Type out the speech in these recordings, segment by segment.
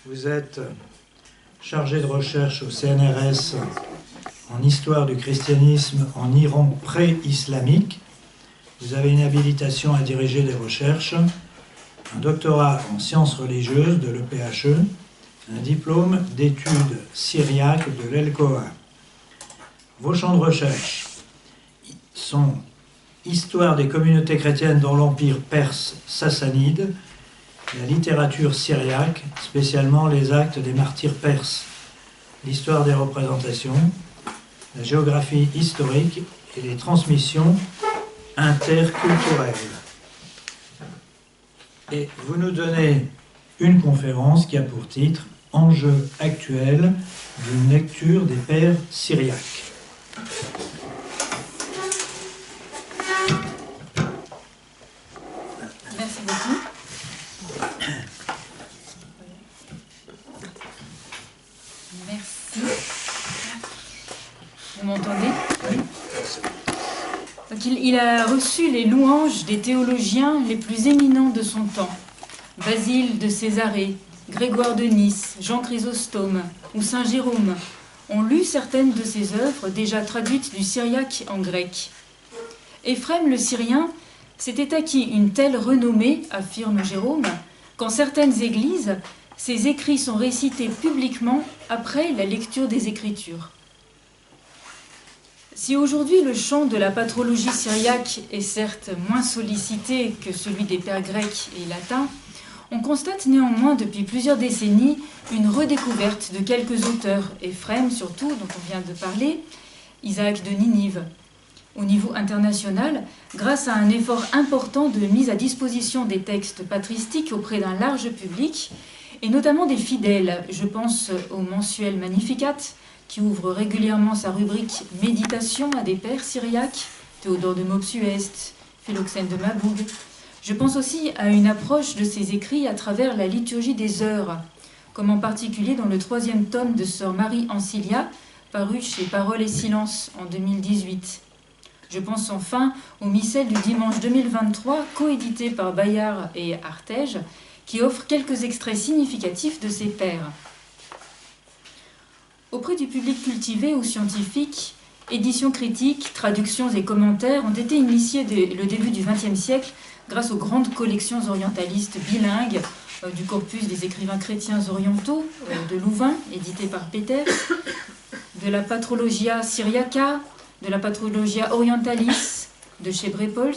Vous êtes chargé de recherche au CNRS en histoire du christianisme en Iran pré-islamique. Vous avez une habilitation à diriger des recherches, un doctorat en sciences religieuses de l'EPHE, un diplôme d'études syriaques de l'ELCOA. Vos champs de recherche sont histoire des communautés chrétiennes dans l'empire perse sassanide, la littérature syriaque, spécialement les actes des martyrs perses, l'histoire des représentations, la géographie historique et les transmissions interculturelles. Et vous nous donnez une conférence qui a pour titre « Enjeux actuels d'une lecture des pères syriaques ». Merci beaucoup. Merci. Vous m'entendez? Oui. Donc il a reçu les louanges des théologiens les plus éminents de son temps. Basile de Césarée, Grégoire de Nice, Jean Chrysostome ou Saint Jérôme ont lu certaines de ses œuvres déjà traduites du syriaque en grec. Éphrem le Syrien s'était acquis une telle renommée, affirme Jérôme, qu'en certaines églises, ses écrits sont récités publiquement après la lecture des Écritures. Si aujourd'hui le champ de la patrologie syriaque est certes moins sollicité que celui des pères grecs et latins, on constate néanmoins depuis plusieurs décennies une redécouverte de quelques auteurs, Éphrem surtout, dont on vient de parler, Isaac de Ninive. Au niveau international, grâce à un effort important de mise à disposition des textes patristiques auprès d'un large public, et notamment des fidèles, je pense au mensuel Magnificat, qui ouvre régulièrement sa rubrique « Méditation à des pères syriaques », Théodore de Mopsuest, Philoxène de Maboug. Je pense aussi à une approche de ses écrits à travers la liturgie des heures, comme en particulier dans le 3e tome de Sœur Marie Ancilia, paru chez Paroles et Silence en 2018. Je pense enfin au missel du dimanche 2023, coédité par Bayard et Artege, qui offre quelques extraits significatifs de ses pères. Auprès du public cultivé ou scientifique, éditions critiques, traductions et commentaires ont été initiés dès le début du XXe siècle grâce aux grandes collections orientalistes bilingues du corpus des écrivains chrétiens orientaux de Louvain, édité par Peters, de la Patrologia Syriaca, de la Patrologia Orientalis de chez Brepols,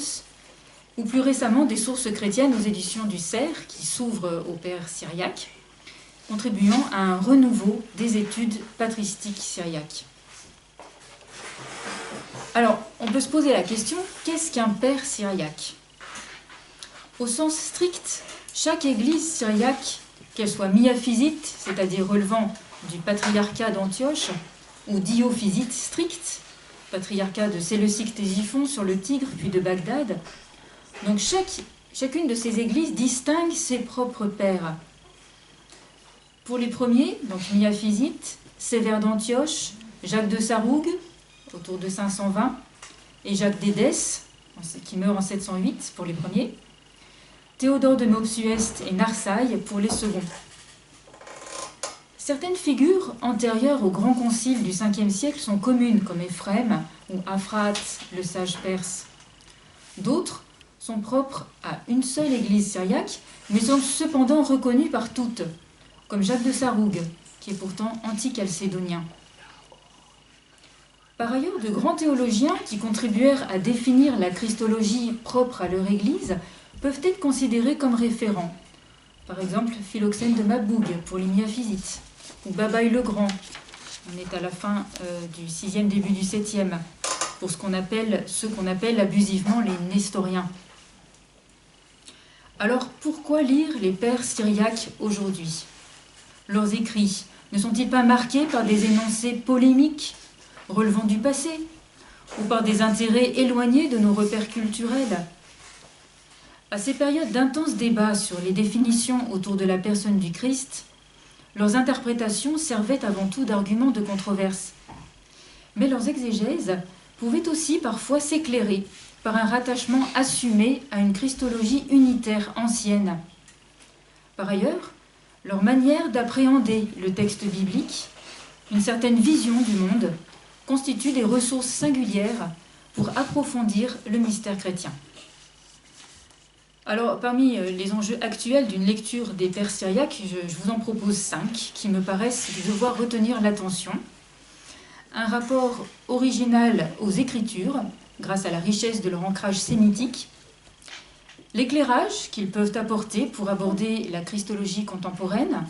ou plus récemment des sources chrétiennes aux éditions du Cerf, qui s'ouvrent aux pères syriaques, contribuant à un renouveau des études patristiques syriaques. Alors, on peut se poser la question, qu'est-ce qu'un père syriaque? Au sens strict, chaque église syriaque, qu'elle soit miaphysite, c'est-à-dire relevant du patriarcat d'Antioche, ou diophysite stricte, patriarcat de Séleucique-Ctésiphon sur le Tigre, puis de Bagdad. Donc chacune de ces églises distingue ses propres pères. Pour les premiers, donc miaphysites, Sévère d'Antioche, Jacques de Sarougue, autour de 520, et Jacques d'Édesse, qui meurt en 708 pour les premiers, Théodore de Mopsuest et Narsaï pour les seconds. Certaines figures antérieures au grand concile du 5e siècle sont communes, comme Éphrem ou Aphrate, le sage perse. D'autres sont propres à une seule église syriaque, mais sont cependant reconnues par toutes, comme Jacques de Sarougue, qui est pourtant anti-chalcédonien. Par ailleurs, de grands théologiens qui contribuèrent à définir la christologie propre à leur église peuvent être considérés comme référents. Par exemple, Philoxène de Maboug pour les miaphysites, ou Babaï le Grand, on est à la fin du 6e, début du 7e, pour ceux qu'on appelle abusivement les nestoriens. Alors, pourquoi lire les pères syriaques aujourd'hui? Leurs écrits ne sont-ils pas marqués par des énoncés polémiques, relevant du passé, ou par des intérêts éloignés de nos repères culturels? À ces périodes d'intenses débats sur les définitions autour de la personne du Christ, leurs interprétations servaient avant tout d'arguments de controverse. Mais leurs exégèses pouvaient aussi parfois s'éclairer par un rattachement assumé à une christologie unitaire ancienne. Par ailleurs, leur manière d'appréhender le texte biblique, une certaine vision du monde, constituent des ressources singulières pour approfondir le mystère chrétien. Alors, parmi les enjeux actuels d'une lecture des pères syriaques, je vous en propose 5 qui me paraissent devoir retenir l'attention. Un rapport original aux Écritures, grâce à la richesse de leur ancrage sémitique, l'éclairage qu'ils peuvent apporter pour aborder la christologie contemporaine,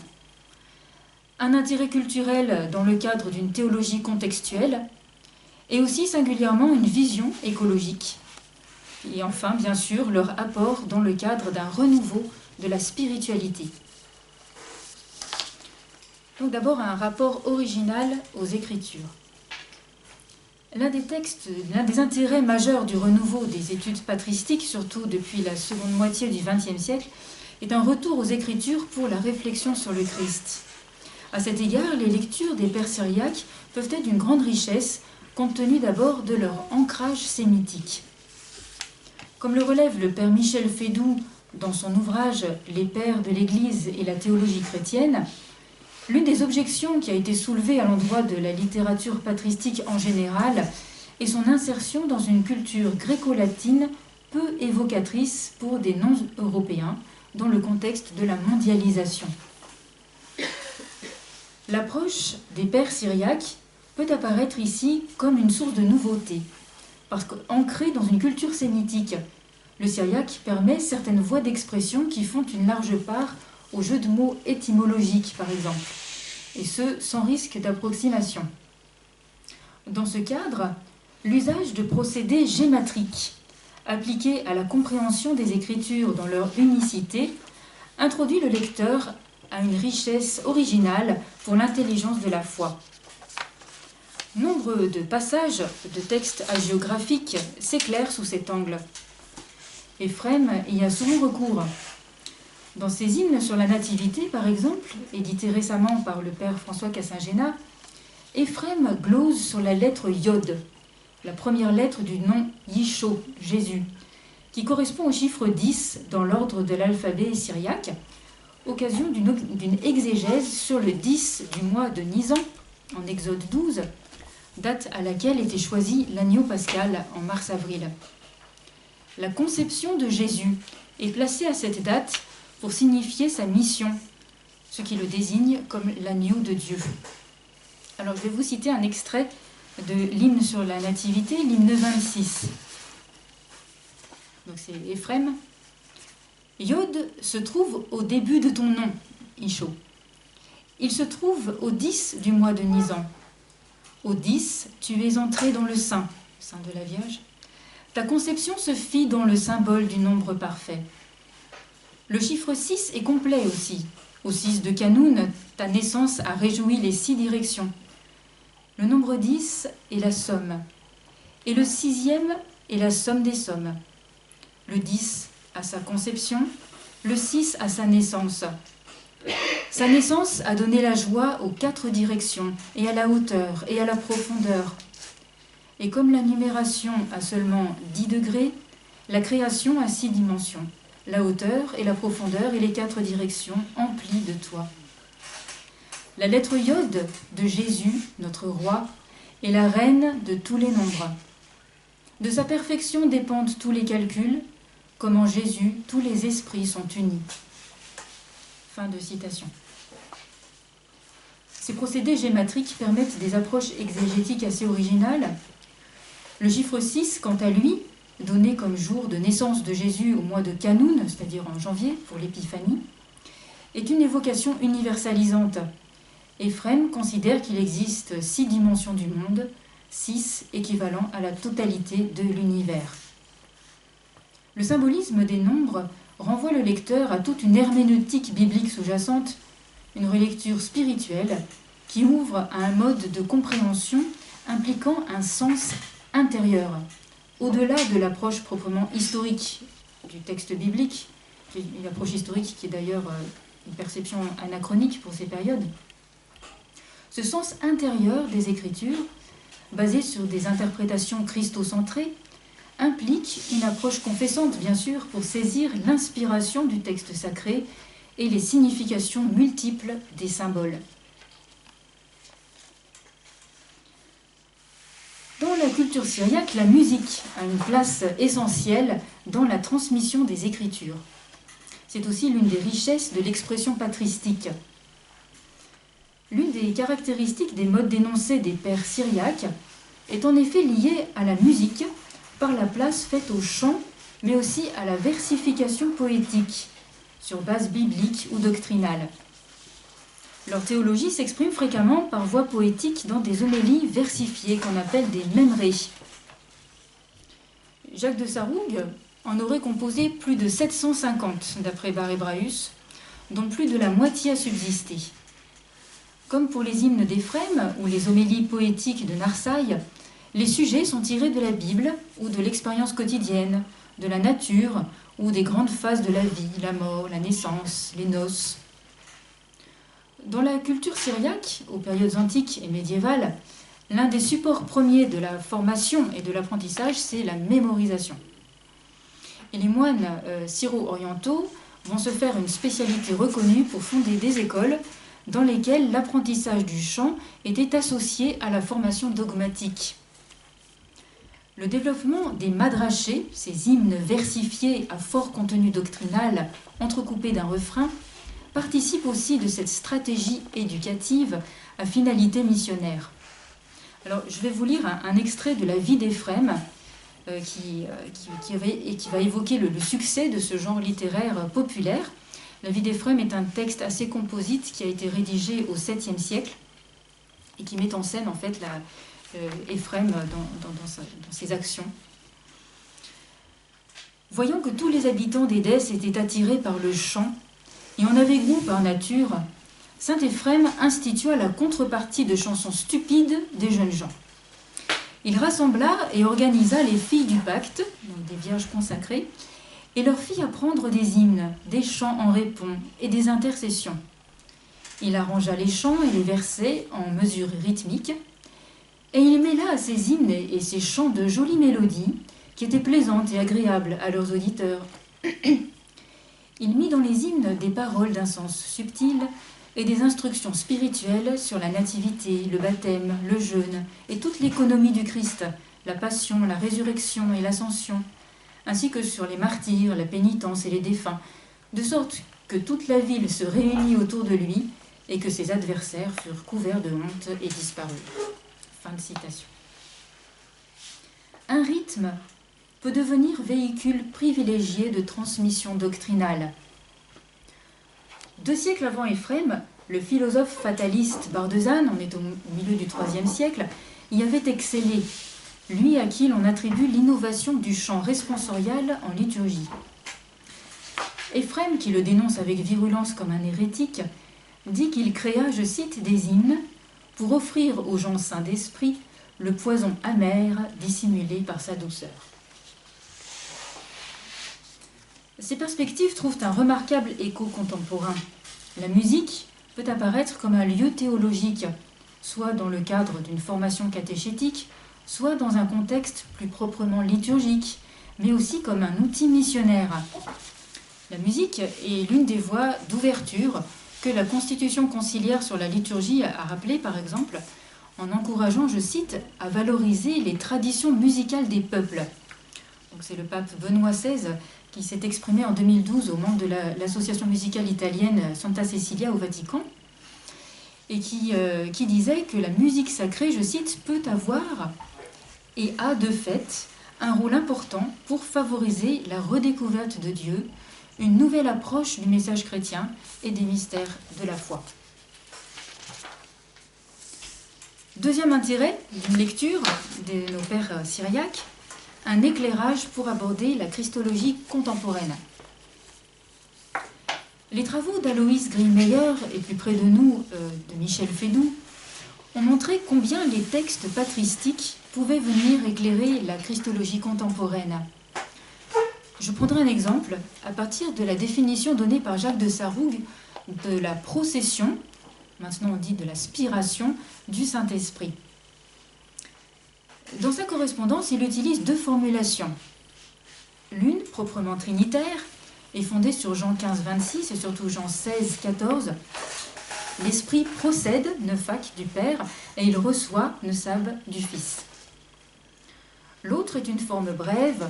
un intérêt culturel dans le cadre d'une théologie contextuelle, et aussi singulièrement une vision écologique. Et enfin, bien sûr, leur apport dans le cadre d'un renouveau de la spiritualité. Donc d'abord, un rapport original aux Écritures. L'un des intérêts majeurs du renouveau des études patristiques, surtout depuis la seconde moitié du XXe siècle, est un retour aux Écritures pour la réflexion sur le Christ. À cet égard, les lectures des pères syriaques peuvent être d'une grande richesse, compte tenu d'abord de leur ancrage sémitique. Comme le relève le père Michel Fédoux dans son ouvrage « Les pères de l'Église et la théologie chrétienne », l'une des objections qui a été soulevée à l'endroit de la littérature patristique en général est son insertion dans une culture gréco-latine peu évocatrice pour des non-européens dans le contexte de la mondialisation. L'approche des pères syriaques peut apparaître ici comme une source de nouveauté, parce qu'ancrée dans une culture sémitique, le syriaque permet certaines voies d'expression qui font une large part au jeu de mots étymologiques, par exemple, et ce, sans risque d'approximation. Dans ce cadre, l'usage de procédés gématriques, appliqués à la compréhension des Écritures dans leur unicité, introduit le lecteur à une richesse originale pour l'intelligence de la foi. Nombre de passages de textes hagiographiques s'éclairent sous cet angle. Éphrem y a souvent recours. Dans ses hymnes sur la Nativité, par exemple, édité récemment par le père François Cassingena, Éphrem glose sur la lettre Yod, la première lettre du nom Yisho, Jésus, qui correspond au chiffre 10 dans l'ordre de l'alphabet syriaque, occasion d'une exégèse sur le 10 du mois de Nisan, en Exode 12, date à laquelle était choisi l'agneau pascal en mars-avril. La conception de Jésus est placée à cette date pour signifier sa mission, ce qui le désigne comme l'agneau de Dieu. Alors je vais vous citer un extrait de l'hymne sur la Nativité, l'hymne 26. Donc c'est Éphrem. Yod se trouve au début de ton nom, Isho. Il se trouve au 10 du mois de Nisan. Au 10, tu es entré dans le sein de la Vierge. Ta conception se fit dans le symbole du nombre parfait. Le chiffre 6 est complet aussi. Au 6 de Canoun, ta naissance a réjoui les 6 directions. Le nombre 10 est la somme. Et le 6e est la somme des sommes. Le 10 a sa conception, le 6 a sa naissance. Sa naissance a donné la joie aux 4 directions, et à la hauteur, et à la profondeur. Et comme la numération a seulement 10 degrés, la création a 6 dimensions. La hauteur et la profondeur et les 4 directions emplies de toi. La lettre Yod de Jésus, notre roi, est la reine de tous les nombres. De sa perfection dépendent tous les calculs, comme en Jésus, tous les esprits sont unis. Fin de citation. Ces procédés gématriques permettent des approches exégétiques assez originales. Le chiffre 6, quant à lui, donné comme jour de naissance de Jésus au mois de Canoun, c'est-à-dire en janvier pour l'épiphanie, est une évocation universalisante. Éphrem considère qu'il existe 6 dimensions du monde, 6 équivalents à la totalité de l'univers. Le symbolisme des nombres renvoie le lecteur à toute une herméneutique biblique sous-jacente, une relecture spirituelle qui ouvre à un mode de compréhension impliquant un sens intérieur, au-delà de l'approche proprement historique du texte biblique, une approche historique qui est d'ailleurs une perception anachronique pour ces périodes. Ce sens intérieur des Écritures, basé sur des interprétations christocentrées, implique une approche confessante, bien sûr, pour saisir l'inspiration du texte sacré et les significations multiples des symboles. Dans la culture syriaque, la musique a une place essentielle dans la transmission des écritures. C'est aussi l'une des richesses de l'expression patristique. L'une des caractéristiques des modes d'énoncé des pères syriaques est en effet liée à la musique par la place faite au chant, mais aussi à la versification poétique, sur base biblique ou doctrinale. Leur théologie s'exprime fréquemment par voie poétique dans des homélies versifiées qu'on appelle des mèmrées. Jacques de Sarrougue en aurait composé plus de 750, d'après Bar-Hébraeus, dont plus de la moitié a subsisté. Comme pour les hymnes d'Éphrem ou les homélies poétiques de Narsaï, les sujets sont tirés de la Bible ou de l'expérience quotidienne, de la nature ou des grandes phases de la vie, la mort, la naissance, les noces. Dans la culture syriaque, aux périodes antiques et médiévales, l'un des supports premiers de la formation et de l'apprentissage, c'est la mémorisation. Et les moines syro-orientaux vont se faire une spécialité reconnue pour fonder des écoles dans lesquelles l'apprentissage du chant était associé à la formation dogmatique. Le développement des madrachés, ces hymnes versifiés à fort contenu doctrinal, entrecoupés d'un refrain, participe aussi de cette stratégie éducative à finalité missionnaire. Alors, je vais vous lire un extrait de la vie d'Éphrem qui va évoquer le succès de ce genre littéraire populaire. La vie d'Éphrem est un texte assez composite qui a été rédigé au 7e siècle et qui met en scène en fait Éphrem dans ses actions. Voyant que tous les habitants d'Édesse étaient attirés par le chant et en avaient goût par nature, saint Éphrem institua la contrepartie de chansons stupides des jeunes gens. Il rassembla et organisa les filles du pacte, donc des vierges consacrées, et leur fit apprendre des hymnes, des chants en répons et des intercessions. Il arrangea les chants et les versets en mesure rythmique, et il mêla à ces hymnes et ces chants de jolies mélodies qui étaient plaisantes et agréables à leurs auditeurs. Il mit dans les hymnes des paroles d'un sens subtil et des instructions spirituelles sur la nativité, le baptême, le jeûne et toute l'économie du Christ, la passion, la résurrection et l'ascension, ainsi que sur les martyrs, la pénitence et les défunts, de sorte que toute la ville se réunit autour de lui et que ses adversaires furent couverts de honte et disparus. Fin de citation. Un rythme peut devenir véhicule privilégié de transmission doctrinale. 2 siècles avant Éphrem, le philosophe fataliste Bardezan, on est au milieu du IIIe siècle, y avait excellé, lui à qui l'on attribue l'innovation du chant responsorial en liturgie. Éphrem, qui le dénonce avec virulence comme un hérétique, dit qu'il créa, je cite, des hymnes pour offrir aux gens saints d'esprit le poison amer dissimulé par sa douceur. Ces perspectives trouvent un remarquable écho contemporain. La musique peut apparaître comme un lieu théologique, soit dans le cadre d'une formation catéchétique, soit dans un contexte plus proprement liturgique, mais aussi comme un outil missionnaire. La musique est l'une des voies d'ouverture que la Constitution conciliaire sur la liturgie a rappelé, par exemple, en encourageant, je cite, à valoriser les traditions musicales des peuples. Donc c'est le pape Benoît XVI qui s'est exprimé en 2012 aux membres de l'association musicale italienne Santa Cecilia au Vatican, et qui disait que la musique sacrée, je cite, peut avoir et a de fait un rôle important pour favoriser la redécouverte de Dieu, une nouvelle approche du message chrétien et des mystères de la foi. Deuxième intérêt d'une lecture de nos pères syriaques, un éclairage pour aborder la christologie contemporaine. Les travaux d'Aloïs Grillmeyer et plus près de nous de Michel Fédoux ont montré combien les textes patristiques pouvaient venir éclairer la christologie contemporaine. Je prendrai un exemple à partir de la définition donnée par Jacques de Sarrougue de la procession, maintenant on dit de la spiration, du Saint-Esprit. Dans sa correspondance, il utilise 2 formulations. L'une, proprement trinitaire, est fondé sur Jean 15, 26 et surtout Jean 16, 14. L'Esprit procède, Nephak, du Père, et il reçoit, Nesab, du Fils. L'autre est une forme brève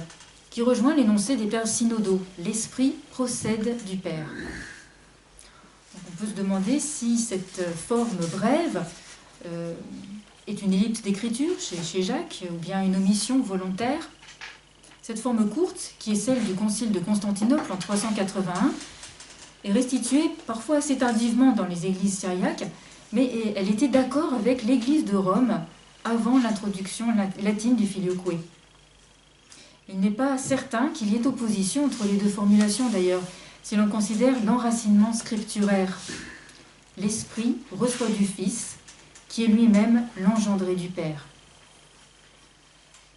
qui rejoint l'énoncé des pères synodaux. L'Esprit procède du Père. Donc on peut se demander si cette forme brève est une ellipse d'écriture chez Jacques ou bien une omission volontaire. Cette forme courte, qui est celle du concile de Constantinople en 381, est restituée parfois assez tardivement dans les églises syriaques, mais elle était d'accord avec l'église de Rome avant l'introduction latine du filioque. Il n'est pas certain qu'il y ait opposition entre les deux formulations d'ailleurs, si l'on considère l'enracinement scripturaire. L'Esprit reçoit du Fils, qui est lui-même l'engendré du Père.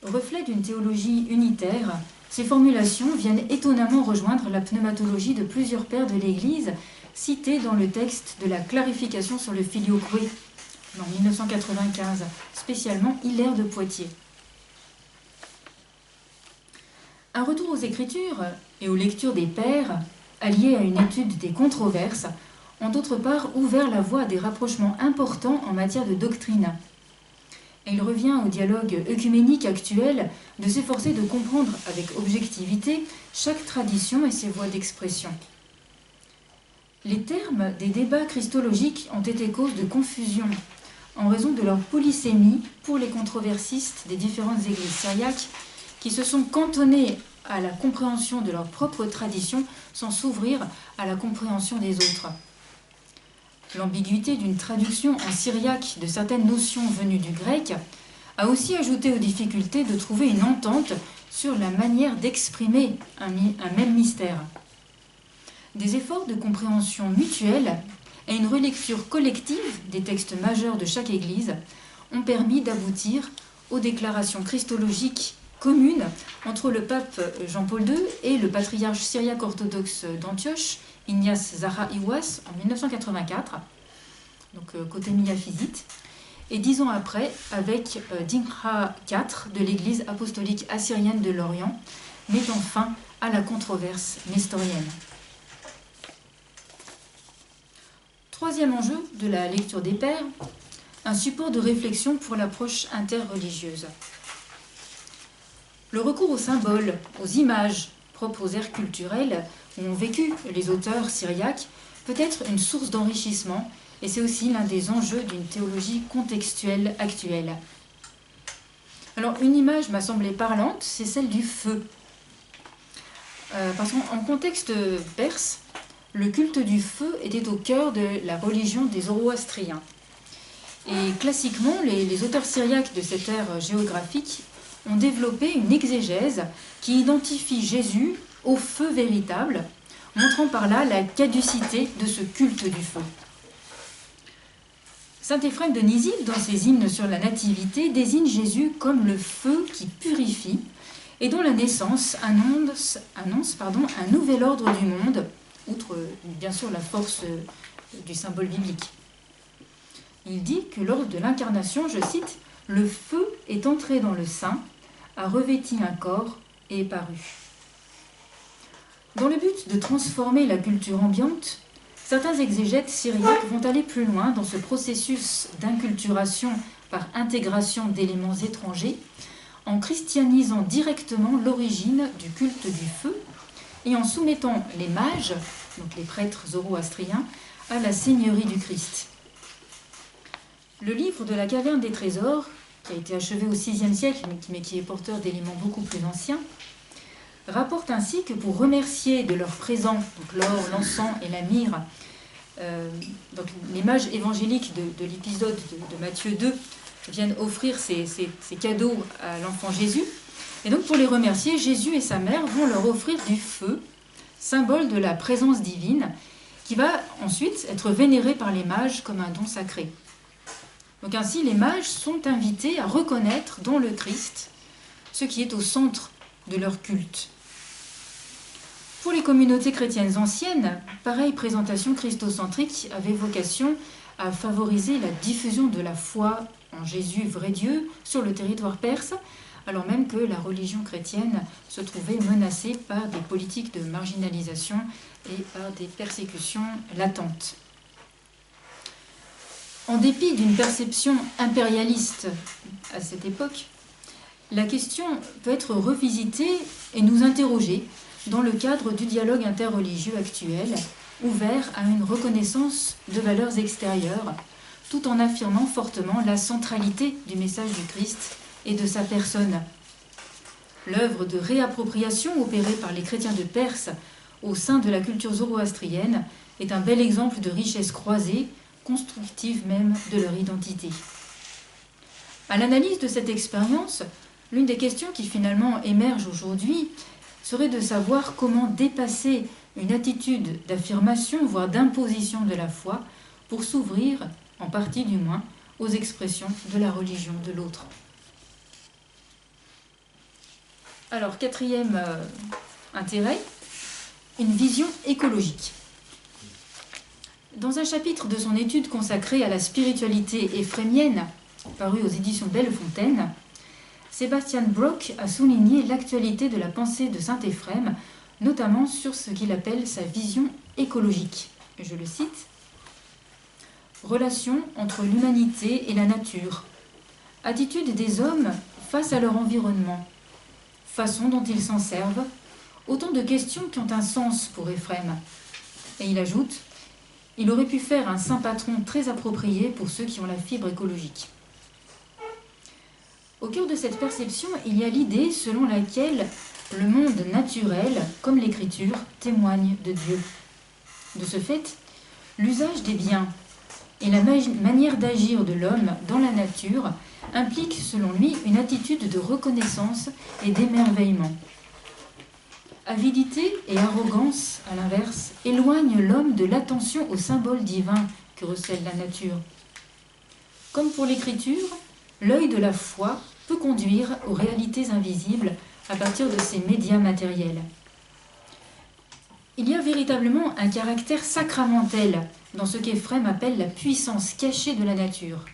Reflet d'une théologie unitaire, ces formulations viennent étonnamment rejoindre la pneumatologie de plusieurs pères de l'Église cités dans le texte de la clarification sur le filioque en 1995, spécialement Hilaire de Poitiers. Un retour aux Écritures et aux lectures des pères, alliés à une étude des controverses, ont d'autre part ouvert la voie à des rapprochements importants en matière de doctrine. Et il revient au dialogue œcuménique actuel de s'efforcer de comprendre avec objectivité chaque tradition et ses voies d'expression. Les termes des débats christologiques ont été cause de confusion en raison de leur polysémie pour les controversistes des différentes églises syriaques qui se sont cantonnés à la compréhension de leur propre tradition sans s'ouvrir à la compréhension des autres. L'ambiguïté d'une traduction en syriaque de certaines notions venues du grec a aussi ajouté aux difficultés de trouver une entente sur la manière d'exprimer un même mystère. Des efforts de compréhension mutuelle et une relecture collective des textes majeurs de chaque Église ont permis d'aboutir aux déclarations christologiques communes entre le pape Jean-Paul II et le patriarche syriaque orthodoxe d'Antioche, Ignace Zara Iwas, en 1984, donc côté miaphysite, et 10 ans après avec Dinha IV de l'Église apostolique assyrienne de l'Orient, mettant fin à la controverse nestorienne. Troisième enjeu de la lecture des pères, un support de réflexion pour l'approche interreligieuse. Le recours aux symboles, aux images propres aux aires culturelles où ont vécu les auteurs syriaques peut être une source d'enrichissement et c'est aussi l'un des enjeux d'une théologie contextuelle actuelle. Alors une image m'a semblé parlante, c'est celle du feu. Parce qu'en contexte perse, le culte du feu était au cœur de la religion des Zoroastriens. Et classiquement, les auteurs syriaques de cette ère géographique ont développé une exégèse qui identifie Jésus au feu véritable, montrant par là la caducité de ce culte du feu. Saint Éphrem de Nizib, dans ses hymnes sur la nativité, désigne Jésus comme le feu qui purifie et dont la naissance annonce un nouvel ordre du monde, outre bien sûr la force du symbole biblique. Il dit que lors de l'incarnation, je cite, « Le feu est entré dans le sein, a revêti un corps et est paru ». Dans le but de transformer la culture ambiante, certains exégètes syriaques vont aller plus loin dans ce processus d'inculturation par intégration d'éléments étrangers, en christianisant directement l'origine du culte du feu et en soumettant les mages, donc les prêtres zoroastriens, à la seigneurie du Christ. Le livre de la caverne des trésors, qui a été achevé au VIe siècle, mais qui est porteur d'éléments beaucoup plus anciens, rapporte ainsi que pour remercier de leur présent, donc l'or, l'encens et la myrrhe, donc les mages évangéliques de l'épisode de Matthieu 2 viennent offrir ces cadeaux à l'enfant Jésus. Et donc pour les remercier, Jésus et sa mère vont leur offrir du feu, symbole de la présence divine, qui va ensuite être vénéré par les mages comme un don sacré. Donc ainsi, les mages sont invités à reconnaître dans le Christ ce qui est au centre de leur culte. Pour les communautés chrétiennes anciennes, pareille présentation christocentrique avait vocation à favoriser la diffusion de la foi en Jésus, vrai Dieu, sur le territoire perse, alors même que la religion chrétienne se trouvait menacée par des politiques de marginalisation et par des persécutions latentes. En dépit d'une perception impérialiste à cette époque, la question peut être revisitée et nous interroger dans le cadre du dialogue interreligieux actuel, ouvert à une reconnaissance de valeurs extérieures, tout en affirmant fortement la centralité du message du Christ et de sa personne. L'œuvre de réappropriation opérée par les chrétiens de Perse au sein de la culture zoroastrienne est un bel exemple de richesse croisée, constructive même de leur identité. À l'analyse de cette expérience, l'une des questions qui finalement émerge aujourd'hui serait de savoir comment dépasser une attitude d'affirmation, voire d'imposition de la foi, pour s'ouvrir, en partie du moins, aux expressions de la religion de l'autre. Alors, quatrième intérêt, une vision écologique. Dans un chapitre de son étude consacrée à la spiritualité éphémienne, paru aux éditions Bellefontaine, Sebastian Brock a souligné l'actualité de la pensée de saint Éphrem, notamment sur ce qu'il appelle sa vision écologique. Je le cite. « Relation entre l'humanité et la nature, attitude des hommes face à leur environnement, façon dont ils s'en servent, autant de questions qui ont un sens pour Éphrem. » Et il ajoute « Il aurait pu faire un saint patron très approprié pour ceux qui ont la fibre écologique. » Au cœur de cette perception, il y a l'idée selon laquelle le monde naturel, comme l'écriture, témoigne de Dieu. De ce fait, l'usage des biens et la manière d'agir de l'homme dans la nature implique, selon lui, une attitude de reconnaissance et d'émerveillement. Avidité et arrogance, à l'inverse, éloignent l'homme de l'attention aux symboles divins que recèle la nature. Comme pour l'écriture, l'œil de la foi peut conduire aux réalités invisibles à partir de ces médias matériels. Il y a véritablement un caractère sacramentel dans ce qu'Éphrem appelle la puissance cachée de la nature,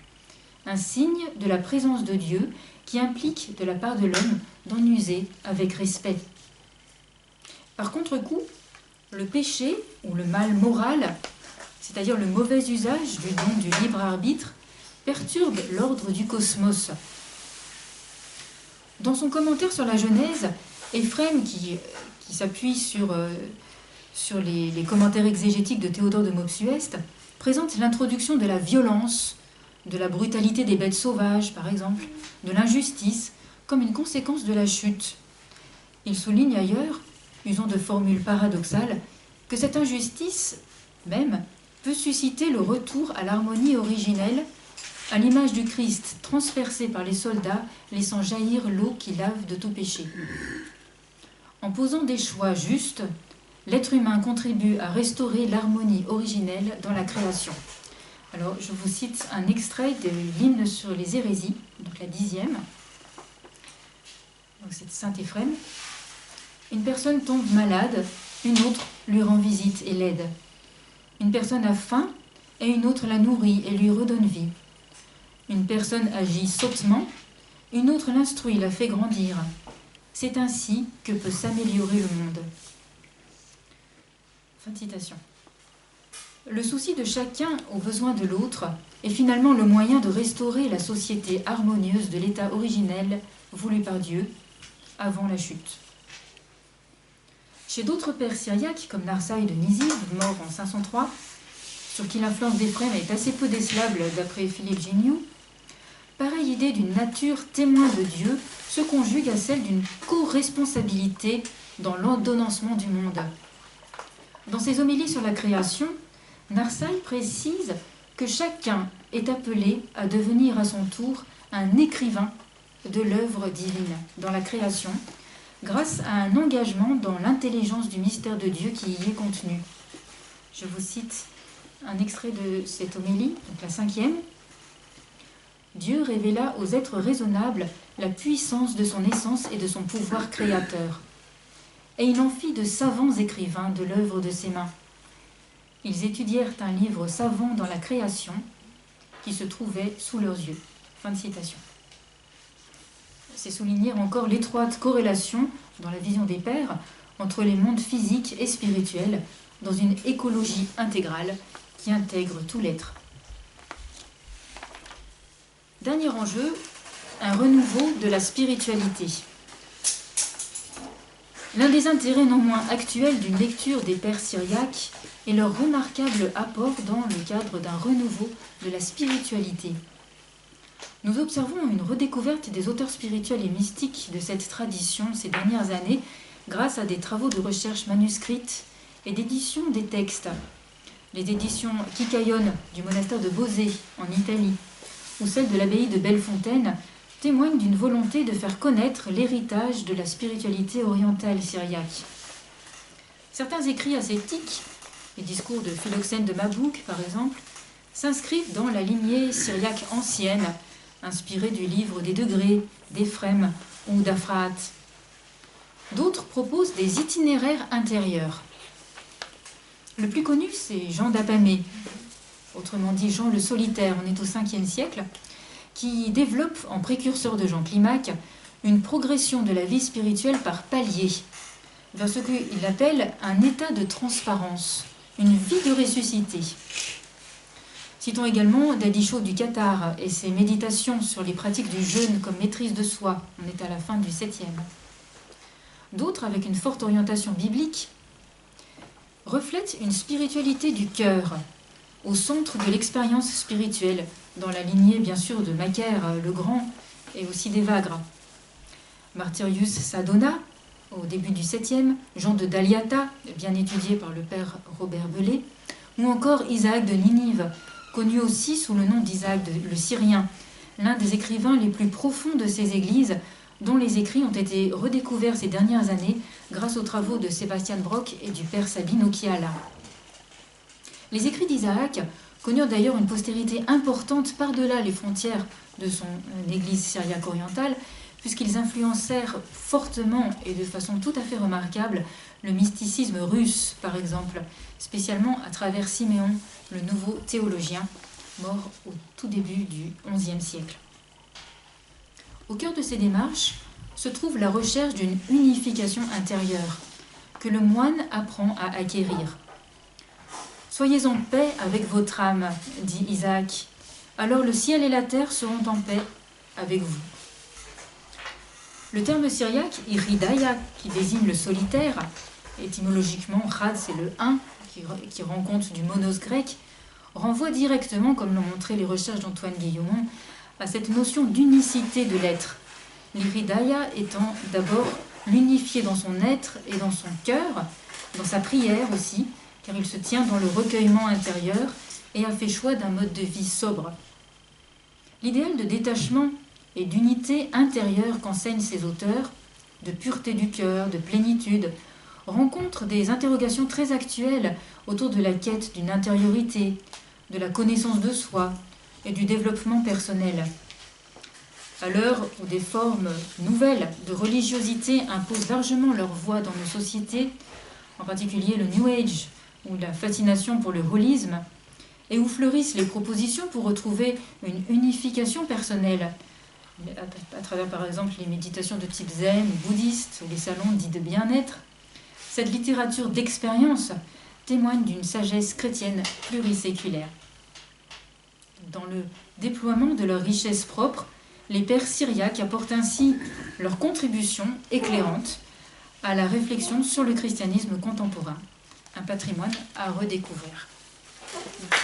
un signe de la présence de Dieu qui implique de la part de l'homme d'en user avec respect. Par contre-coup, le péché ou le mal moral, c'est-à-dire le mauvais usage du don du libre arbitre, perturbe l'ordre du cosmos. Dans son commentaire sur la Genèse, Éphrem, qui s'appuie sur les commentaires exégétiques de Théodore de Mopsueste, présente l'introduction de la violence, de la brutalité des bêtes sauvages, par exemple, de l'injustice, comme une conséquence de la chute. Il souligne ailleurs, usant de formules paradoxales, que cette injustice même peut susciter le retour à l'harmonie originelle, à l'image du Christ transpercé par les soldats, laissant jaillir l'eau qui lave de tout péché. En posant des choix justes, l'être humain contribue à restaurer l'harmonie originelle dans la création. Alors, je vous cite un extrait de l'hymne sur les hérésies, donc la 10e. Donc, c'est saint Éphrem. Une personne tombe malade, une autre lui rend visite et l'aide. Une personne a faim et une autre la nourrit et lui redonne vie. Une personne agit sottement, une autre l'instruit, la fait grandir. C'est ainsi que peut s'améliorer le monde. Fin de citation. Le souci de chacun aux besoins de l'autre est finalement le moyen de restaurer la société harmonieuse de l'état originel voulu par Dieu avant la chute. Chez d'autres pères syriaques, comme Narsaï de Nisive, mort en 503, sur qui l'influence d'Éphrem est assez peu décelable d'après Philippe Gignoux, pareille idée d'une nature témoin de Dieu se conjugue à celle d'une co-responsabilité dans l'ordonnancement du monde. Dans ses homélies sur la création, Narsaï précise que chacun est appelé à devenir à son tour un écrivain de l'œuvre divine dans la création, grâce à un engagement dans l'intelligence du mystère de Dieu qui y est contenu. Je vous cite un extrait de cette homélie, donc la 5e. Dieu révéla aux êtres raisonnables la puissance de son essence et de son pouvoir créateur. Et il en fit de savants écrivains de l'œuvre de ses mains. Ils étudièrent un livre savant dans la création qui se trouvait sous leurs yeux. Fin de citation. c'est souligner encore l'étroite corrélation, dans la vision des pères, entre les mondes physiques et spirituels, dans une écologie intégrale qui intègre tout l'être. Dernier enjeu, un renouveau de la spiritualité. L'un des intérêts non moins actuels d'une lecture des pères syriaques est leur remarquable apport dans le cadre d'un renouveau de la spiritualité. Nous observons une redécouverte des auteurs spirituels et mystiques de cette tradition ces dernières années grâce à des travaux de recherche manuscrites et d'édition des textes. Les éditions Kikaïon du monastère de Bosé en Italie ou celles de l'abbaye de Bellefontaine témoignent d'une volonté de faire connaître l'héritage de la spiritualité orientale syriaque. Certains écrits ascétiques, les discours de Philoxène de Mabouk par exemple, s'inscrivent dans la lignée syriaque ancienne, inspirée du livre des degrés, d'Éphrem ou d'Aphrate. D'autres proposent des itinéraires intérieurs. Le plus connu, c'est Jean d'Apamée, autrement dit Jean le Solitaire, on est au 5e siècle, qui développe en précurseur de Jean Climac une progression de la vie spirituelle par paliers, vers ce qu'il appelle un état de transparence, une vie de ressuscité. Citons également Dadi-Chaud du Qatar et ses méditations sur les pratiques du jeûne comme maîtrise de soi, on est à la fin du 7e. D'autres, avec une forte orientation biblique, reflètent une spiritualité du cœur, au centre de l'expérience spirituelle, dans la lignée bien sûr de Macaire le Grand et aussi d'Evagre. Martyrius Sadona, au début du 7e, Jean de Daliata, bien étudié par le père Robert Belay, ou encore Isaac de Ninive, connu aussi sous le nom d'Isaac le Syrien, l'un des écrivains les plus profonds de ces églises, dont les écrits ont été redécouverts ces dernières années grâce aux travaux de Sébastien Brock et du père Sabine Occhiala. Les écrits d'Isaac connurent d'ailleurs une postérité importante par-delà les frontières de son église syriaque orientale, puisqu'ils influencèrent fortement et de façon tout à fait remarquable le mysticisme russe, par exemple, spécialement à travers Siméon, le nouveau théologien, mort au tout début du XIe siècle. Au cœur de ces démarches se trouve la recherche d'une unification intérieure, que le moine apprend à acquérir. « Soyez en paix avec votre âme, dit Isaac, alors le ciel et la terre seront en paix avec vous. » Le terme syriaque, Iridaya, qui désigne le solitaire, étymologiquement, Chad, c'est le un, qui rend compte du monos grec, renvoie directement, comme l'ont montré les recherches d'Antoine Guillaumont, à cette notion d'unicité de l'être. L'iridaya étant d'abord l'unifié dans son être et dans son cœur, dans sa prière aussi, car il se tient dans le recueillement intérieur et a fait choix d'un mode de vie sobre. L'idéal de détachement et d'unité intérieure qu'enseignent ces auteurs, de pureté du cœur, de plénitude, rencontre des interrogations très actuelles autour de la quête d'une intériorité, de la connaissance de soi et du développement personnel. À l'heure où des formes nouvelles de religiosité imposent largement leur voix dans nos sociétés, en particulier le New Age ou la fascination pour le holisme, et où fleurissent les propositions pour retrouver une unification personnelle, à travers par exemple les méditations de type zen ou bouddhiste, ou les salons dits de bien-être, cette littérature d'expérience témoigne d'une sagesse chrétienne pluriséculaire. Dans le déploiement de leur richesse propre, les pères syriaques apportent ainsi leur contribution éclairante à la réflexion sur le christianisme contemporain, un patrimoine à redécouvrir. Merci.